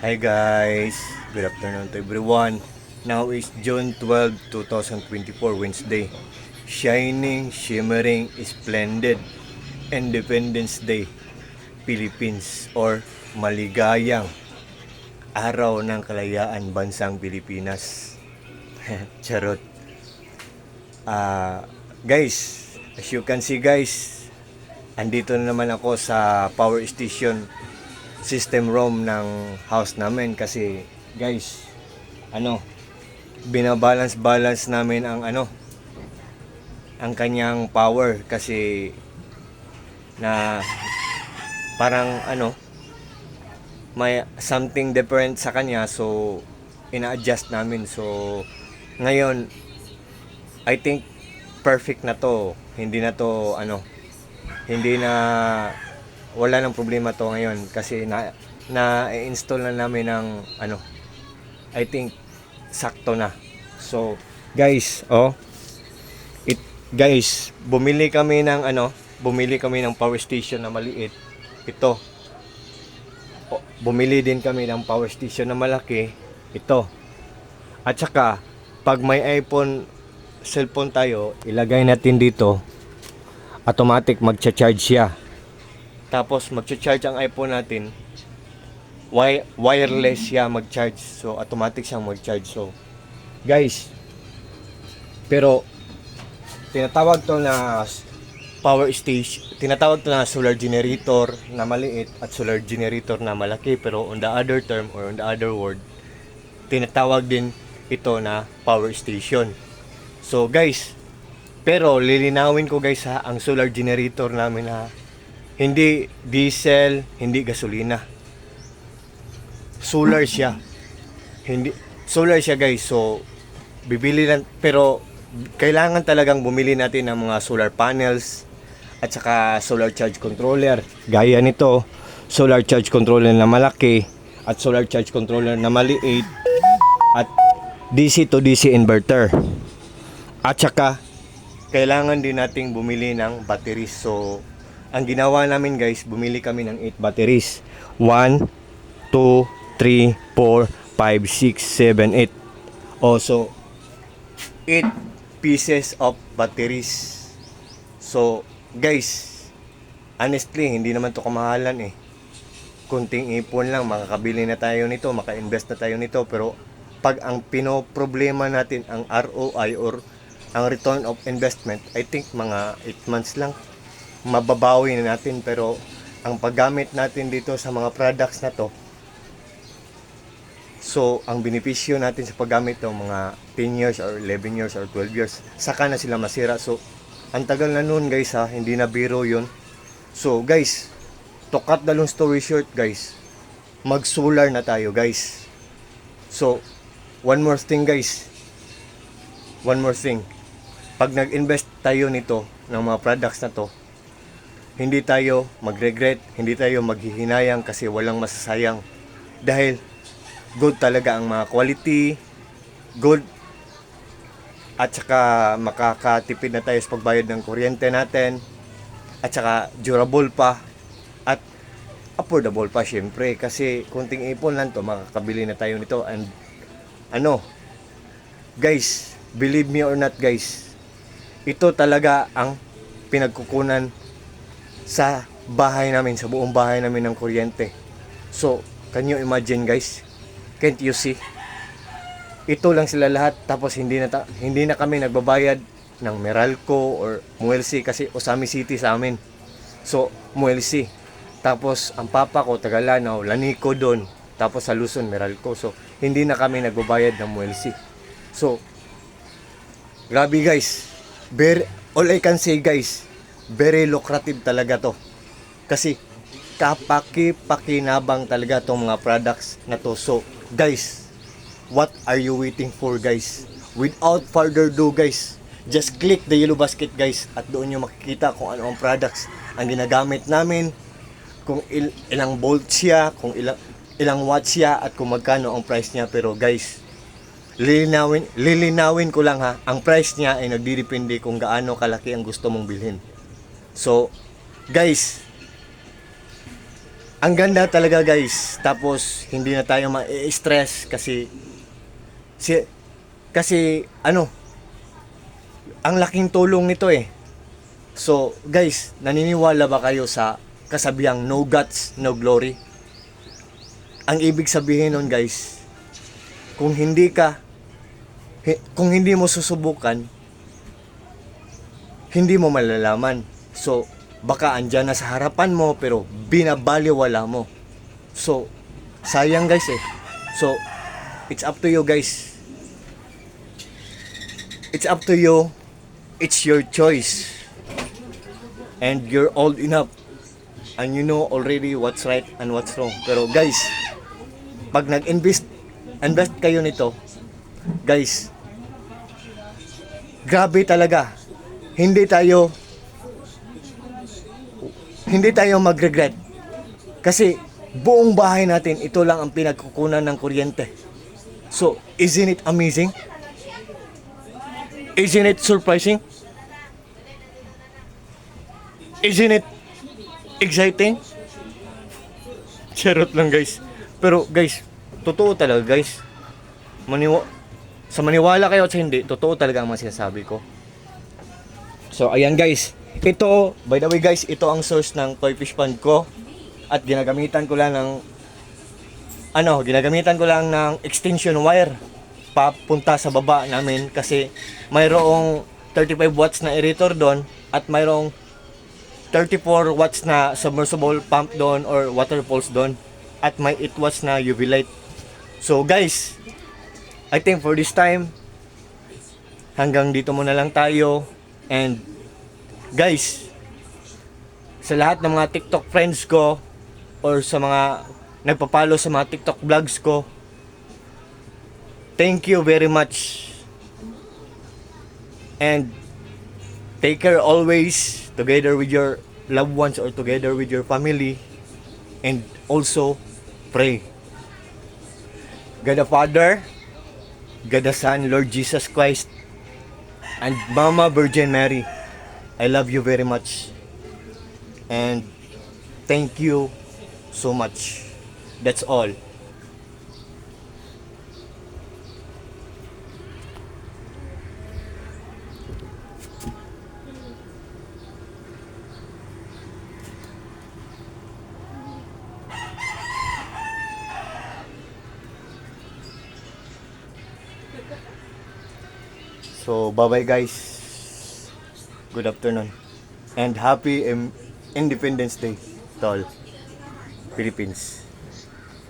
Hi guys, good afternoon to everyone. Now is June 12, 2024, Wednesday. Shining, shimmering, splendid Independence Day, Philippines or maligayang araw ng kalayaan bansang Pilipinas. Charot. Guys, as you can see guys, andito na naman ako sa power station system room ng house namin kasi guys, binabalance namin ang kanyang power kasi na parang may something different sa kanya, so ina-adjust namin. So ngayon I think perfect na to, hindi na to hindi na wala nang problema to ngayon kasi na-install na namin ng I think sakto na. So guys, guys, bumili kami ng power station na maliit. Ito. Bumili din kami ng power station na malaki. Ito. At saka pag may cellphone tayo, ilagay natin dito. Automatic magcha-charge siya. Tapos magcha-charge ang iPhone natin, wireless siya mag-charge. So automatic siyang mag-charge. So guys, pero tinatawag to na solar generator na maliit at solar generator na malaki, pero on the other term or on the other word, tinatawag din ito na power station. So guys, pero lilinawin ko guys ang solar generator namin hindi diesel, hindi gasolina. Solar siya. Solar siya guys. So bibili lang, pero kailangan talagang bumili natin ng mga solar panels at saka solar charge controller. Gaya nito, solar charge controller na malaki at solar charge controller na maliit at DC to DC inverter. At saka kailangan din nating bumili ng batteries. So ang ginawa namin guys, bumili kami ng 8 batteries. 1, 2, 3, 4, 5, 6, 7, 8. Also, 8 pieces of batteries. So, guys, honestly, hindi naman to kamahalan eh. Kunting ipon lang, makakabili na tayo nito, maka-invest na tayo nito. Pero, pag ang pinoproblema natin, ang ROI or ang return of investment, I think mga 8 months lang mababawi na natin. Pero ang paggamit natin dito sa mga products na to, so ang benepisyo natin sa paggamit to mga 10 years or 11 years or 12 years, saka na sila masira. So ang tagal na nun guys hindi na biro yun. So guys, to cut the long story short guys, mag solar na tayo guys. So one more thing, pag nag-invest tayo nito ng mga products na to, hindi tayo magregret, hindi tayo maghihinayang kasi walang masasayang. Dahil good talaga ang mga quality, good, at saka makakatipid na tayo sa pagbayad ng kuryente natin, at saka durable pa, at affordable pa syempre kasi kunting ipon lang to, makakabili na tayo nito. And guys, believe me or not guys, ito talaga ang pinagkukunan sa bahay namin, sa buong bahay namin ng kuryente. So, can you imagine guys? Can't you see? Ito lang sila lahat, tapos hindi na kami nagbabayad ng Meralco or Muelsi kasi Osami City sa amin. So, Muelsi. Tapos ang papa ko taga Lanao, Lanico doon. Tapos sa Luzon, Meralco. So, hindi na kami nagbabayad ng Muelsi. So, grabe guys. All I can say guys, very lucrative talaga to. Kasi kapaki-pakinabang talaga tong mga products na to. So guys, what are you waiting for guys? Without further ado guys, just click the yellow basket guys, at doon nyo makikita kung ano ang products ang ginagamit namin, kung ilang volt siya, kung ilang watt siya, at kung magkano ang price niya. Pero guys, lilinawin ko lang ang price niya ay nagdidepende kung gaano kalaki ang gusto mong bilhin. So guys, Ang ganda talaga guys. Tapos hindi na tayo ma-stress si kasi ano, ang laking tulong nito eh. So, guys, naniniwala ba kayo sa kasabihang no guts, no glory? Ang ibig sabihin nun, guys, kung kung hindi mo susubukan, hindi mo malalaman. So, baka andyan na sa harapan mo pero binabaliwala mo. So, sayang guys eh. So, it's up to you guys. It's up to you. It's your choice. And you're old enough. And you know already what's right and what's wrong. Pero guys, pag invest kayo nito, guys, grabe talaga. Hindi tayo mag-regret. Kasi buong bahay natin, ito lang ang pinagkukunan ng kuryente. So, isn't it amazing? Isn't it surprising? Isn't it exciting? Charot lang guys. Pero guys, totoo talaga guys. Maniwala kayo at sa hindi, totoo talaga ang mga sinasabi ko. So ayan guys, ito, by the way guys, ito ang source ng toy fish pond ko. At ginagamitan ko lang ng extension wire papunta sa baba namin kasi mayroong 35 watts na aerator doon at mayroong 34 watts na submersible pump doon or water pulse doon at may 8 watts na UV light. So guys, I think for this time hanggang dito muna lang tayo. And guys, sa lahat ng mga TikTok friends ko or sa mga nagpapalo sa mga TikTok vlogs ko, thank you very much. And take care always together with your loved ones or together with your family. And also pray. God the Father, God the Son, Lord Jesus Christ, and Mama Virgin Mary, I love you very much. And thank you so much. That's all. So, bye-bye guys. Good afternoon. And happy Independence Day to all Philippines.